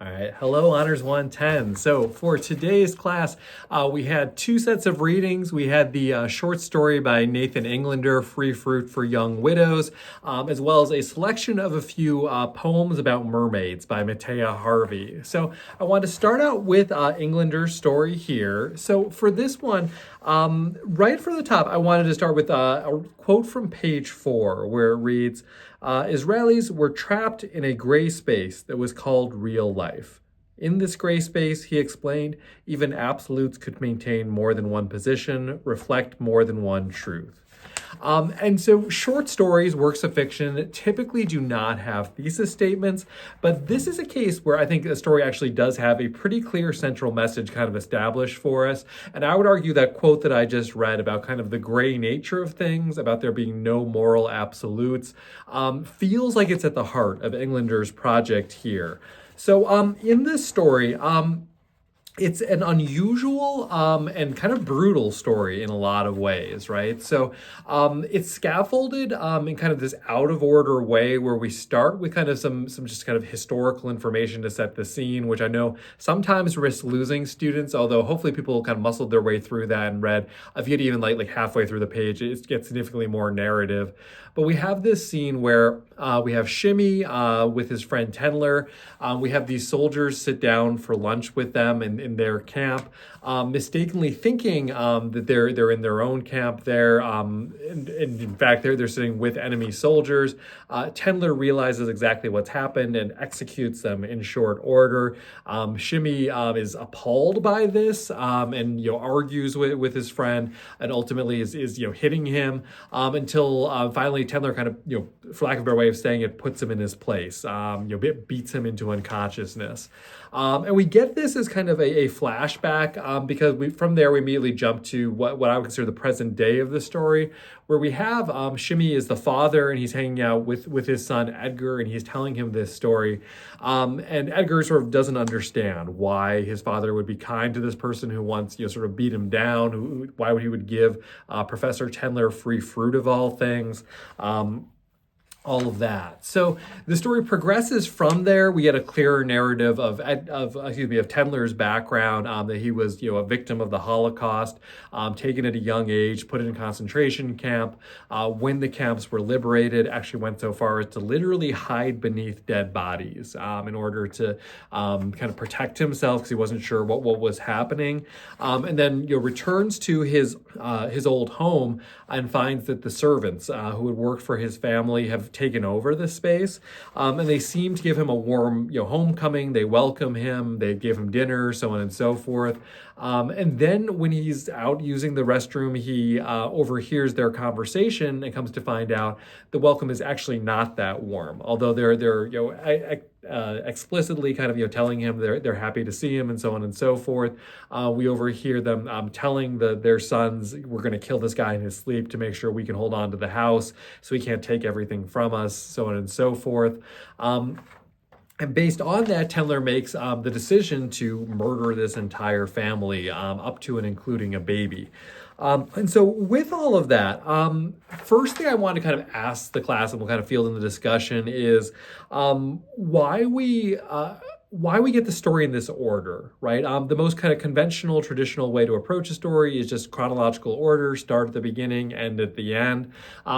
All right, hello, Honors 110. So for today's class, we had two sets of readings. We had the short story by Nathan Englander, Free Fruit for Young Widows, as well as a selection of a few poems about mermaids by Matea Harvey. So I want to start out with Englander's story here. So for this one, right from the top, I wanted to start with a quote from page 4, where it reads, Israelis were trapped in a gray space that was called real life. In this gray space, he explained, even absolutes could maintain more than one position, reflect more than one truth. And so short stories, works of fiction, typically do not have thesis statements, but this is a case where I think a story actually does have a pretty clear central message kind of established for us. And I would argue that quote that I just read about kind of the gray nature of things, about there being no moral absolutes, feels like it's at the heart of Englander's project here. So in this story, it's an unusual and kind of brutal story in a lot of ways, right? So it's scaffolded in kind of this out of order way where we start with kind of some just kind of historical information to set the scene, which I know sometimes risks losing students, although hopefully people kind of muscled their way through that and read. If you get even like halfway through the page, it gets significantly more narrative. But we have this scene where we have Shimmy with his friend Tendler. We have these soldiers sit down for lunch with them in their camp, mistakenly thinking that they're in their own camp there. And in fact, they're sitting with enemy soldiers. Tendler realizes exactly what's happened and executes them in short order. Shimmy is appalled by this and argues with his friend and ultimately is hitting him until finally Tendler kind of, for lack of a better way of saying it, puts him in his place, beats him into unconsciousness. And we get this as kind of a flashback because from there we immediately jump to what I would consider the present day of the story, where we have Shimmy is the father and he's hanging out with his son Edgar and he's telling him this story. And Edgar sort of doesn't understand why his father would be kind to this person who once sort of beat him down, why he would give Professor Tendler free fruit of all things. All of that. So the story progresses from there. We get a clearer narrative of Tendler's background, that he was, a victim of the Holocaust, taken at a young age, put in a concentration camp. When the camps were liberated, actually went so far as to literally hide beneath dead bodies in order to kind of protect himself because he wasn't sure what was happening. And then returns to his old home and finds that the servants who had worked for his family have taken over this space, and they seem to give him a warm homecoming. They welcome him, they give him dinner, so on and so forth. And then when he's out using the restroom, he overhears their conversation and comes to find out the welcome is actually not that warm, although they're explicitly kind of telling him they're happy to see him and so on and so forth. We overhear them telling their sons, we're going to kill this guy in his sleep to make sure we can hold on to the house so he can't take everything from us, so on and so forth. And based on that, Tendler makes the decision to murder this entire family, up to and including a baby. And so with all of that, first thing I want to kind of ask the class, and we'll kind of field in the discussion, is why we get the story in this order, right? The most kind of conventional, traditional way to approach a story is just chronological order, start at the beginning, end at the end.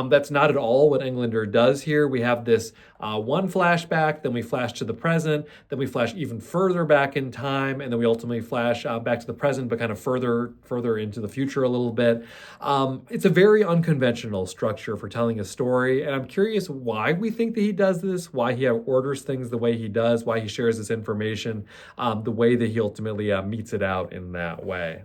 That's not at all what Englander does here. We have this one flashback, then we flash to the present, then we flash even further back in time, and then we ultimately flash back to the present, but kind of further into the future a little bit. It's a very unconventional structure for telling a story, and I'm curious why we think that he does this, why he orders things the way he does, why he shares this information the way that he ultimately meets it out in that way.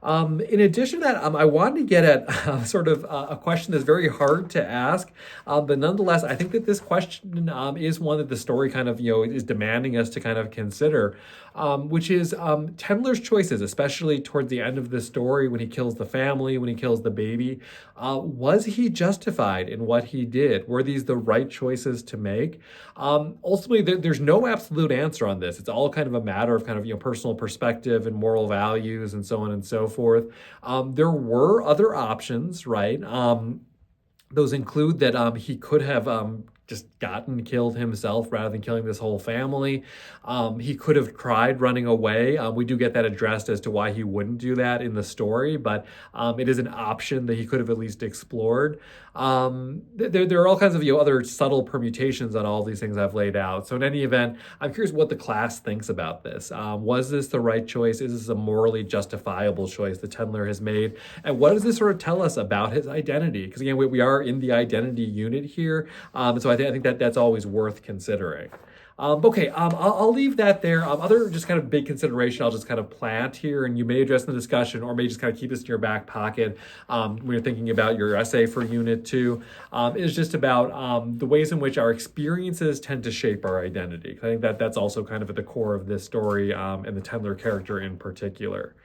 In addition to that, I wanted to get at sort of a question that's very hard to ask, but nonetheless, I think that this question is one that the story kind of, is demanding us to kind of consider, which is Tendler's choices, especially towards the end of the story when he kills the family, when he kills the baby. Was he justified in what he did? Were these the right choices to make? Ultimately, there's no absolute answer on this. It's all kind of a matter of kind of, personal perspective and moral values and so on and so forth. There were other options, right? Those include that he could have just gotten killed himself rather than killing this whole family. He could have tried running away. We do get that addressed as to why he wouldn't do that in the story, but it is an option that he could have at least explored. There are all kinds of other subtle permutations on all these things I've laid out. So in any event, I'm curious what the class thinks about this. Was this the right choice? Is this a morally justifiable choice that Tendler has made? And what does this sort of tell us about his identity? Because again, we are in the identity unit here. So I think that that's always worth considering. Okay, I'll leave that there. Other just kind of big consideration I'll just kind of plant here, and you may address in the discussion, or may just kind of keep this in your back pocket when you're thinking about your essay for Unit 2, is just about the ways in which our experiences tend to shape our identity. I think that that's also kind of at the core of this story and the Tendler character in particular.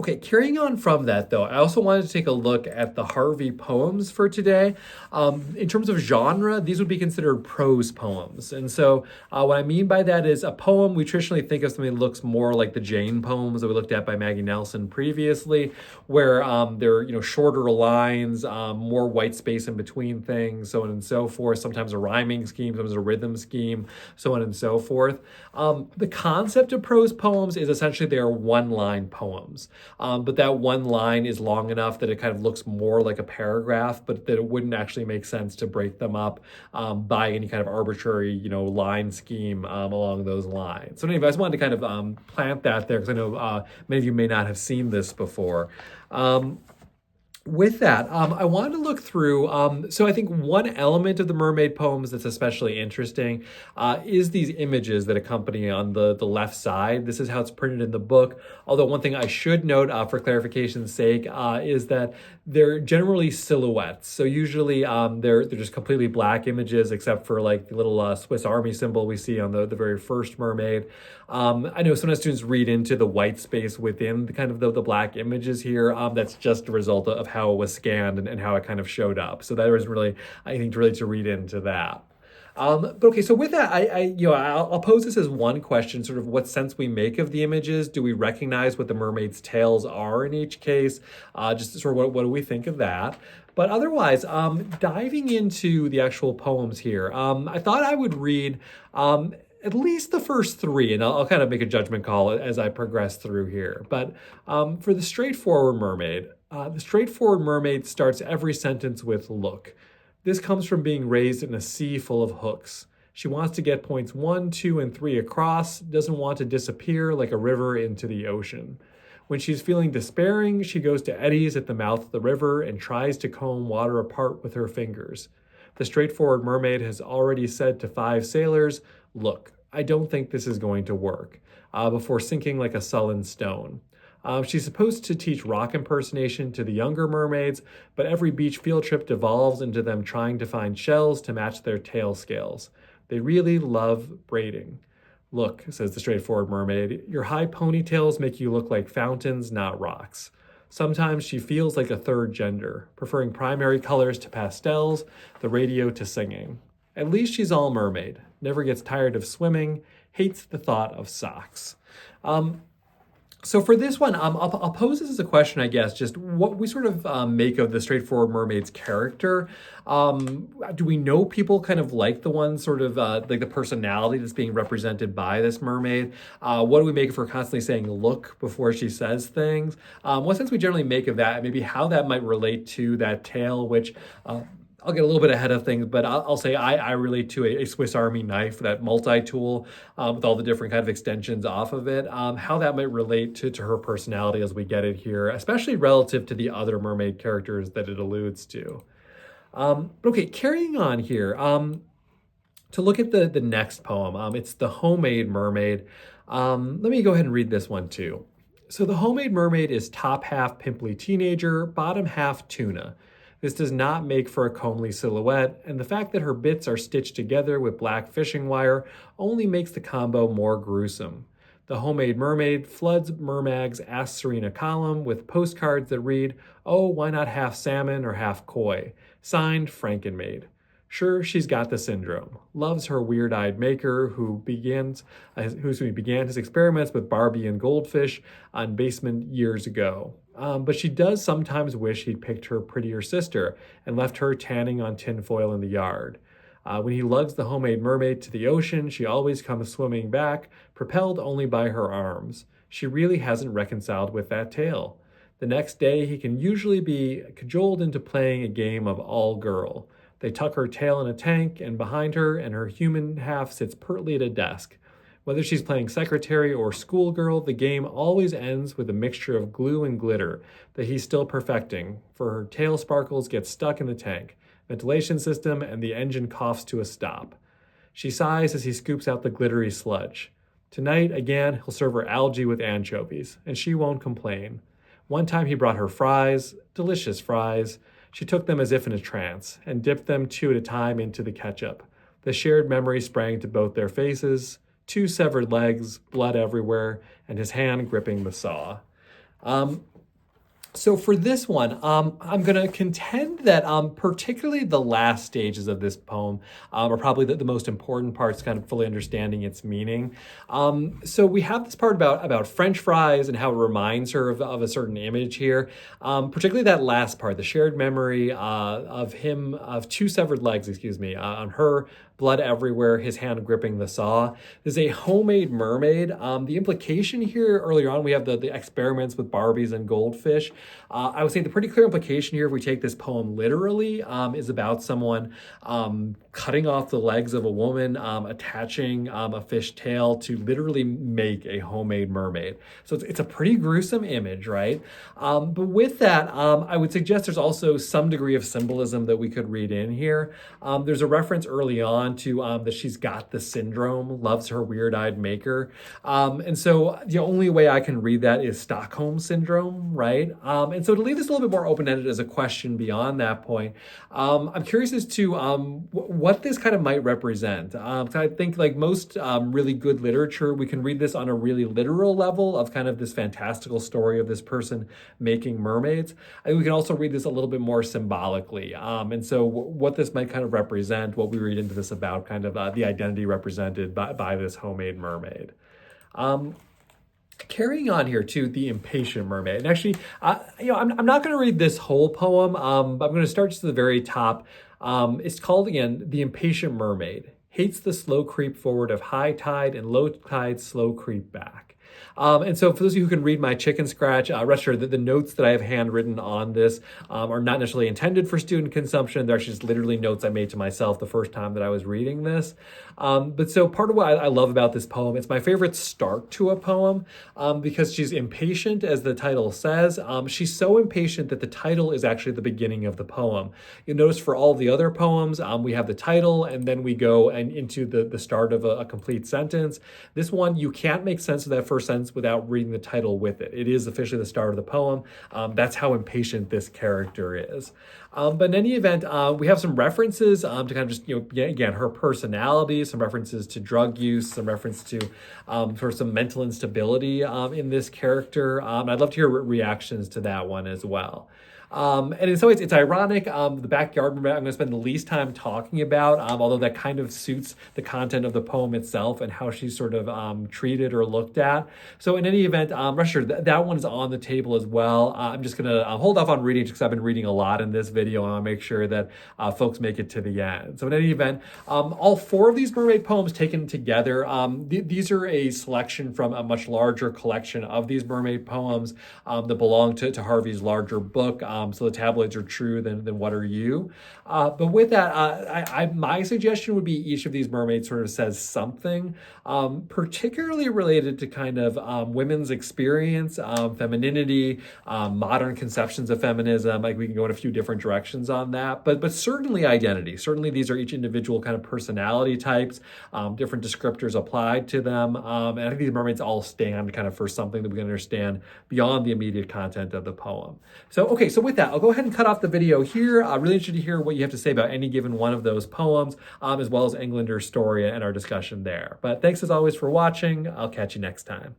Okay, carrying on from that, though, I also wanted to take a look at the Harvey poems for today. In terms of genre, these would be considered prose poems. And so what I mean by that is a poem, we traditionally think of something that looks more like the Jane poems that we looked at by Maggie Nelson previously, where they're shorter lines, more white space in between things, so on and so forth, sometimes a rhyming scheme, sometimes a rhythm scheme, so on and so forth. The concept of prose poems is essentially they are one-line poems. But that one line is long enough that it kind of looks more like a paragraph, but that it wouldn't actually make sense to break them up by any kind of arbitrary, line scheme along those lines. So anyway, I just wanted to kind of plant that there because I know many of you may not have seen this before. With that, I wanted to look through, so I think one element of the mermaid poems that's especially interesting is these images that accompany on the left side. This is how it's printed in the book. Although one thing I should note for clarification's sake is that they're generally silhouettes. So usually they're just completely black images except for like the little Swiss Army symbol we see on the very first mermaid. I know sometimes students read into the white space within the kind of the black images here. That's just a result of how it was scanned and how it kind of showed up. So that was really, I think, really to read into that. But okay, so with that, I'll pose this as one question, sort of what sense we make of the images. Do we recognize what the mermaid's tails are in each case? Just sort of what do we think of that? But otherwise, diving into the actual poems here, I thought I would read at least the first three, and I'll kind of make a judgment call as I progress through here. But for the straightforward mermaid starts every sentence with "look." This comes from being raised in a sea full of hooks. She wants to get points 1, 2, and 3 across, doesn't want to disappear like a river into the ocean. When she's feeling despairing, she goes to eddies at the mouth of the river and tries to comb water apart with her fingers. The straightforward mermaid has already said to 5 sailors, "Look, I don't think this is going to work," before sinking like a sullen stone. She's supposed to teach rock impersonation to the younger mermaids, but every beach field trip devolves into them trying to find shells to match their tail scales. They really love braiding. "Look," says the straightforward mermaid, "your high ponytails make you look like fountains, not rocks." Sometimes she feels like a third gender, preferring primary colors to pastels, the radio to singing. At least she's all mermaid, never gets tired of swimming, hates the thought of socks. So for this one, I'll pose this as a question, I guess, just what we sort of make of the straightforward mermaid's character. Do we know people kind of like the one sort of like the personality that's being represented by this mermaid? What do we make of her constantly saying "look" before she says things? What sense we generally make of that, and maybe how that might relate to that tale, which I'll get a little bit ahead of things, but I'll say I relate to a Swiss Army knife, that multi-tool with all the different kind of extensions off of it, how that might relate to her personality as we get it here, especially relative to the other mermaid characters that it alludes to. Okay, carrying on here, to look at the next poem, it's The Homemade Mermaid. Let me go ahead and read this one too. So the Homemade Mermaid is top half pimply teenager, bottom half tuna. This does not make for a comely silhouette, and the fact that her bits are stitched together with black fishing wire only makes the combo more gruesome. The Homemade Mermaid floods Mermag's Ask Serena column with postcards that read, "Oh, why not half salmon or half koi?" Signed, Frankenmaid. Sure, she's got the syndrome, loves her weird-eyed maker who began his experiments with Barbie and goldfish on basement years ago. But she does sometimes wish he'd picked her prettier sister and left her tanning on tinfoil in the yard. When he lugs the homemade mermaid to the ocean, she always comes swimming back, propelled only by her arms. She really hasn't reconciled with that tale. The next day, he can usually be cajoled into playing a game of all girl. They tuck her tail in a tank, and behind her and her human half sits pertly at a desk. Whether she's playing secretary or schoolgirl, the game always ends with a mixture of glue and glitter that he's still perfecting, for her tail sparkles get stuck in the tank, ventilation system, and the engine coughs to a stop. She sighs as he scoops out the glittery sludge. Tonight, again, he'll serve her algae with anchovies, and she won't complain. One time he brought her fries, delicious fries. She took them as if in a trance, and dipped them two at a time into the ketchup. The shared memory sprang to both their faces, two severed legs, blood everywhere, and his hand gripping the saw. So for this one, I'm going to contend that particularly the last stages of this poem are probably the most important parts, kind of fully understanding its meaning. So we have this part about French fries and how it reminds her of a certain image here, particularly that last part, the shared memory of two severed legs, on her, blood everywhere, his hand gripping the saw. There's a homemade mermaid. The implication here earlier on, we have the experiments with Barbies and goldfish. I would say the pretty clear implication here, if we take this poem literally, is about someone cutting off the legs of a woman, attaching a fish tail to literally make a homemade mermaid. So it's a pretty gruesome image, right? But with that, I would suggest there's also some degree of symbolism that we could read in here. There's a reference early on to that she's got the syndrome, loves her weird-eyed maker. And so the only way I can read that is Stockholm syndrome, right? And so to leave this a little bit more open-ended as a question beyond that point, I'm curious as to what this kind of might represent. So I think like most really good literature, we can read this on a really literal level of kind of this fantastical story of this person making mermaids. I think we can also read this a little bit more symbolically. And so what this might kind of represent, what we read into this about kind of the identity represented by this homemade mermaid. Carrying on here to the impatient mermaid. And actually, I'm not going to read this whole poem, but I'm going to start just at the very top. It's called, again, The Impatient Mermaid. Hates the slow creep forward of high tide and low tide slow creep back. And so for those of you who can read my chicken scratch, rest assured that the notes that I have handwritten on this are not necessarily intended for student consumption. They're actually just literally notes I made to myself the first time that I was reading this. But so part of what I love about this poem, it's my favorite start to a poem because she's impatient, as the title says. She's so impatient that the title is actually the beginning of the poem. You'll notice for all the other poems, we have the title and then we go into the start of a complete sentence. This one, you can't make sense of that first sentence without reading the title with it. It is officially the start of the poem. That's how impatient this character is. But in any event, we have some references to kind of just, again, her personality, some references to drug use, some reference to sort of some mental instability in this character. I'd love to hear reactions to that one as well. And in some ways, it's ironic. The backyard mermaid I'm going to spend the least time talking about, although that kind of suits the content of the poem itself and how she's sort of treated or looked at. So in any event, rest assured that one is on the table as well. I'm just going to hold off on reading just because I've been reading a lot in this video, and I want to make sure that folks make it to the end. So in any event, all four of these mermaid poems taken together, these are a selection from a much larger collection of these mermaid poems that belong to Harvey's larger book. So the tabloids are true, then what are you? But with that, my suggestion would be each of these mermaids sort of says something, particularly related to kind of women's experience, femininity, modern conceptions of feminism. Like we can go in a few different directions on that, but certainly identity. Certainly these are each individual kind of personality types, different descriptors applied to them. And I think these mermaids all stand kind of for something that we can understand beyond the immediate content of the poem. So, okay, so with that, I'll go ahead and cut off the video here. I'm really interested to hear what you have to say about any given one of those poems, as well as Englander's story and our discussion there. But thanks as always for watching. I'll catch you next time.